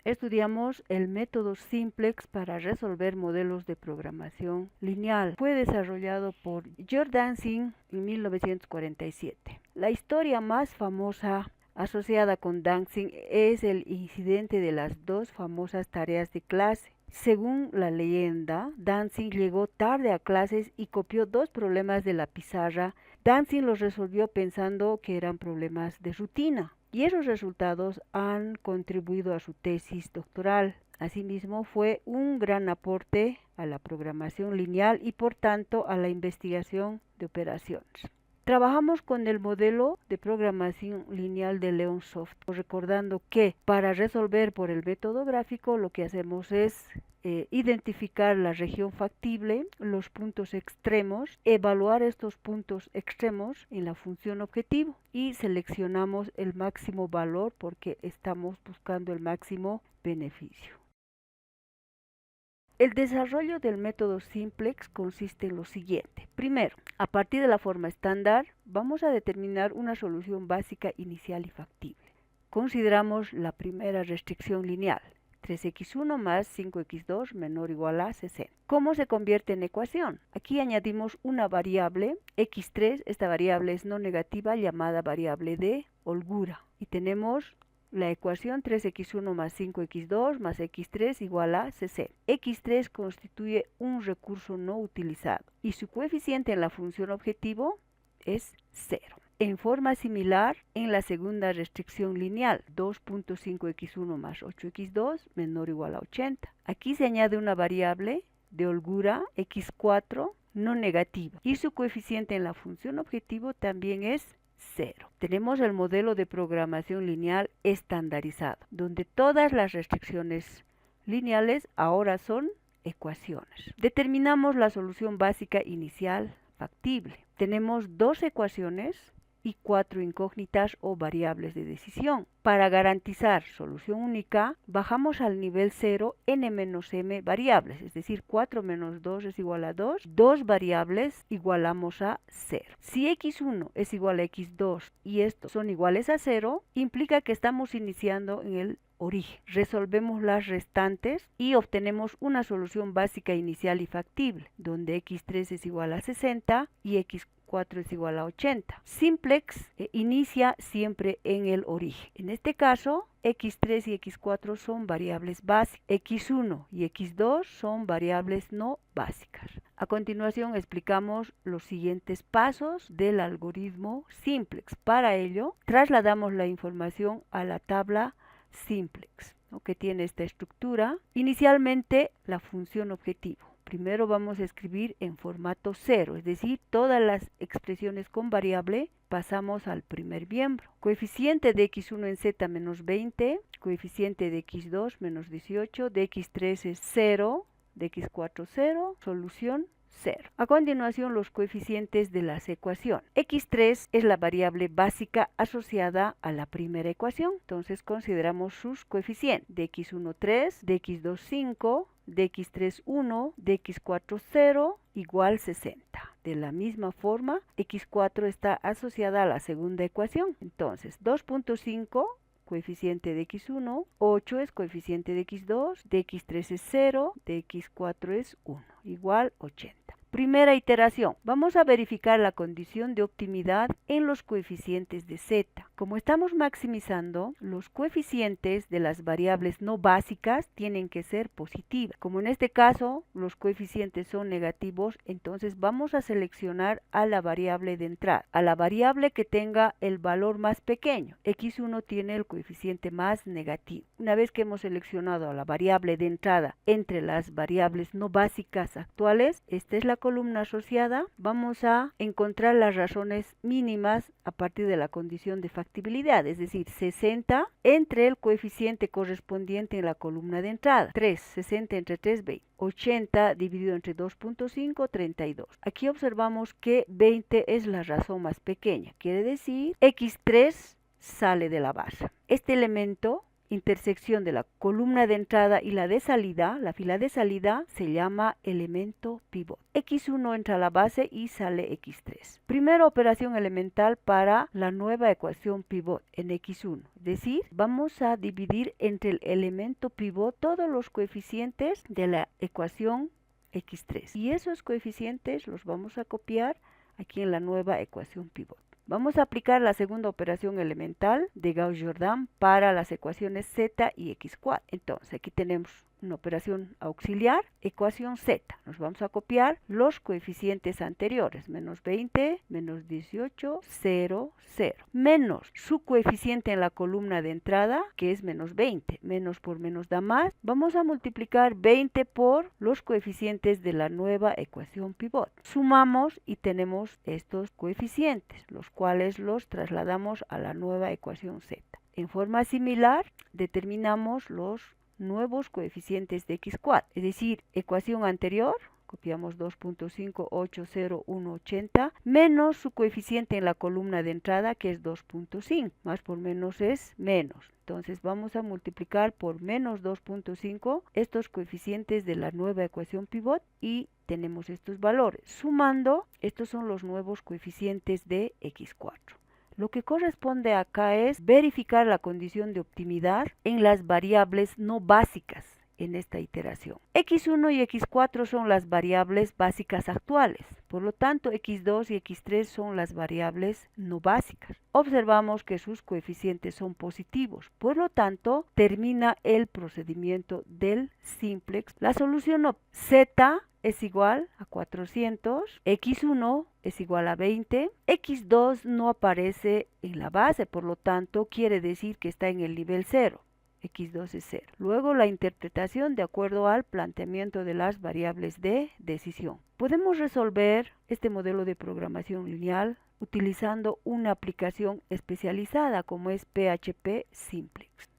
estudiamos el método simplex para resolver modelos de programación lineal. Fue desarrollado por Jordancing en 1947. La historia más famosa asociada con Dancing es el incidente de las dos famosas tareas de clase. Según la leyenda, Dancing llegó tarde a clases y copió dos problemas de la pizarra. Dancing los resolvió pensando que eran problemas de rutina, y esos resultados han contribuido a su tesis doctoral. Asimismo, fue un gran aporte a la programación lineal y por tanto a la investigación de operaciones. Trabajamos con el modelo de programación lineal de Leonsoft, recordando que para resolver por el método gráfico lo que hacemos es identificar la región factible, los puntos extremos, evaluar estos puntos extremos en la función objetivo y seleccionamos el máximo valor porque estamos buscando el máximo beneficio. El desarrollo del método simplex consiste en lo siguiente. Primero, a partir de la forma estándar, vamos a determinar una solución básica inicial y factible. Consideramos la primera restricción lineal, 3x1 más 5x2 menor o igual a 60. ¿Cómo se convierte en ecuación? Aquí añadimos una variable, x3, esta variable es no negativa llamada variable de holgura. Y tenemos la ecuación 3x1 más 5x2 más x3 igual a 60. x3 constituye un recurso no utilizado y su coeficiente en la función objetivo es 0. En forma similar, en la segunda restricción lineal, 2.5x1 más 8x2 menor o igual a 80. Aquí se añade una variable de holgura x4 no negativa y su coeficiente en la función objetivo también es 0. Tenemos el modelo de programación lineal estandarizado, donde todas las restricciones lineales ahora son ecuaciones. Determinamos la solución básica inicial factible. Tenemos dos ecuaciones y 4 incógnitas o variables de decisión. Para garantizar solución única, bajamos al nivel 0 n-m variables, es decir, 4 menos 2 es igual a 2, dos variables igualamos a 0. Si x1 es igual a x2 y estos son iguales a 0, implica que estamos iniciando en el origen. Resolvemos las restantes y obtenemos una solución básica inicial y factible, donde x3 es igual a 60 y x4 es igual a 80. Simplex inicia siempre en el origen. En este caso, x3 y x4 son variables básicas. x1 y x2 son variables no básicas. A continuación explicamos los siguientes pasos del algoritmo simplex. Para ello, trasladamos la información a la tabla simplex, ¿no?, que tiene esta estructura. Inicialmente, la función objetivo. Primero vamos a escribir en formato 0, es decir, todas las expresiones con variable pasamos al primer miembro. Coeficiente de x1 en z menos 20, coeficiente de x2 menos 18, de x3 es 0, de x4 0, solución 0. A continuación, los coeficientes de las ecuaciones. x3 es la variable básica asociada a la primera ecuación. Entonces consideramos sus coeficientes. De x1 3, de x2 5, de x3 1, de x4 0 igual 60. De la misma forma, x4 está asociada a la segunda ecuación. Entonces, 2.5 coeficiente de x1, 8 es coeficiente de x2, de x3 es 0, de x4 es 1, igual 80. Primera iteración. Vamos a verificar la condición de optimidad en los coeficientes de z. Como estamos maximizando, los coeficientes de las variables no básicas tienen que ser positivas. Como en este caso, los coeficientes son negativos, entonces vamos a seleccionar a la variable de entrada, a la variable que tenga el valor más pequeño. x1 tiene el coeficiente más negativo. Una vez que hemos seleccionado a la variable de entrada entre las variables no básicas actuales, esta es la columna asociada. Vamos a encontrar las razones mínimas a partir de la condición de factibilidad, es decir, 60 entre el coeficiente correspondiente en la columna de entrada. 3, 60 entre 3, 20. 80 dividido entre 2.5, 32. Aquí observamos que 20 es la razón más pequeña, quiere decir x3 sale de la base. Este elemento intersección de la columna de entrada y la de salida, la fila de salida, se llama elemento pivot. X1 entra a la base y sale X3. Primera operación elemental para la nueva ecuación pivot en X1. Es decir, vamos a dividir entre el elemento pivot todos los coeficientes de la ecuación X3. Y esos coeficientes los vamos a copiar aquí en la nueva ecuación pivot. Vamos a aplicar la segunda operación elemental de Gauss-Jordan para las ecuaciones Z y X4. Entonces, aquí tenemos una operación auxiliar, ecuación Z. Nos vamos a copiar los coeficientes anteriores, menos 20, menos 18, 0, 0. Menos su coeficiente en la columna de entrada, que es menos 20. Menos por menos da más. Vamos a multiplicar 20 por los coeficientes de la nueva ecuación pivot. Sumamos y tenemos estos coeficientes, los cuales los trasladamos a la nueva ecuación Z. En forma similar, determinamos los nuevos coeficientes de X4, es decir, ecuación anterior, copiamos 2.580,180, menos su coeficiente en la columna de entrada, que es 2.5, más por menos es menos. Entonces vamos a multiplicar por menos 2.5 estos coeficientes de la nueva ecuación pivot y tenemos estos valores. Sumando, estos son los nuevos coeficientes de X4. Lo que corresponde acá es verificar la condición de optimidad en las variables no básicas en esta iteración. X1 y X4 son las variables básicas actuales. Por lo tanto, X2 y X3 son las variables no básicas. Observamos que sus coeficientes son positivos. Por lo tanto, termina el procedimiento del simplex. La solución Z es igual a 400, X1 es igual a 20, X2 no aparece en la base, por lo tanto quiere decir que está en el nivel 0. X2 es 0. Luego la interpretación de acuerdo al planteamiento de las variables de decisión. Podemos resolver este modelo de programación lineal utilizando una aplicación especializada como es PHP Simplex.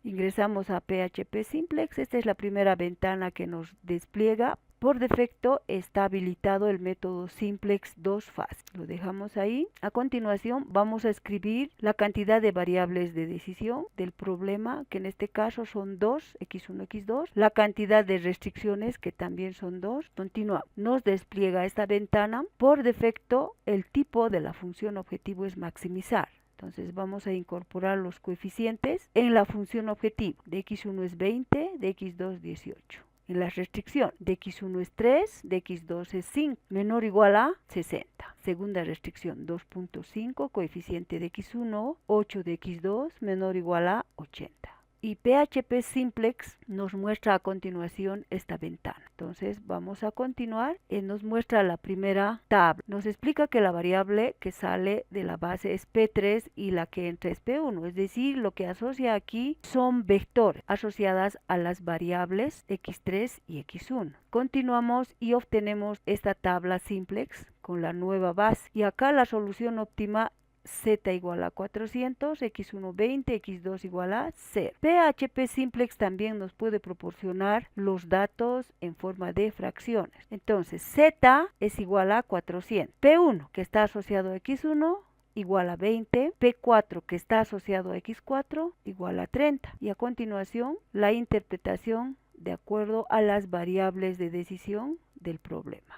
Ingresamos a PHP Simplex, esta es la primera ventana que nos despliega. Por defecto está habilitado el método simplex 2 fases. Lo dejamos ahí. A continuación vamos a escribir la cantidad de variables de decisión del problema, que en este caso son 2, X1, X2. La cantidad de restricciones, que también son 2. Continuamos. Nos despliega esta ventana. Por defecto el tipo de la función objetivo es maximizar. Entonces vamos a incorporar los coeficientes en la función objetivo. De X1 es 20, de X2 18. En la restricción, de X1 es 3, de X2 es 5, menor o igual a 60. Segunda restricción, 2.5, coeficiente de X1, 8 de X2, menor o igual a 80. Y PHP Simplex nos muestra a continuación esta ventana. Entonces vamos a continuar. Nos muestra la primera tabla. Nos explica que la variable que sale de la base es P3 y la que entra es P1. Es decir, lo que asocia aquí son vectores asociadas a las variables X3 y X1. Continuamos y obtenemos esta tabla Simplex con la nueva base. Y acá la solución óptima Z igual a 400, X1 20, X2 igual a 0. PHP Simplex también nos puede proporcionar los datos en forma de fracciones. Entonces, Z es igual a 400. P1, que está asociado a X1, igual a 20. P4, que está asociado a X4, igual a 30. Y a continuación, la interpretación de acuerdo a las variables de decisión del problema.